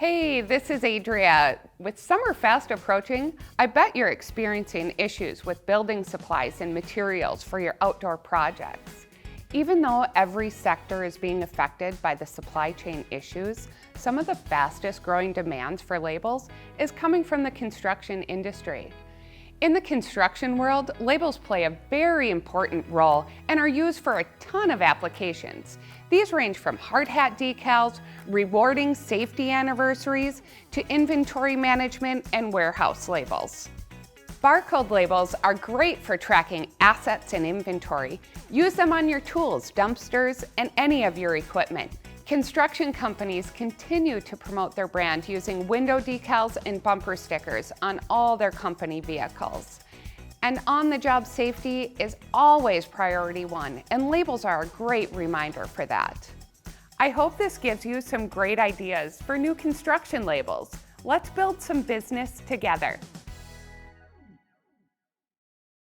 Hey, this is Adria. With summer fast approaching, I bet you're experiencing issues with building supplies and materials for your outdoor projects. Even though every sector is being affected by the supply chain issues, some of the fastest growing demands for labels is coming from the construction industry. In the construction world, labels play a very important role and are used for a ton of applications. These range from hard hat decals, rewarding safety anniversaries, to inventory management and warehouse labels. Barcode labels are great for tracking assets and inventory. Use them on your tools, dumpsters, and any of your equipment. Construction companies continue to promote their brand using window decals and bumper stickers on all their company vehicles. And on-the-job safety is always priority one, and labels are a great reminder for that. I hope this gives you some great ideas for new construction labels. Let's build some business together.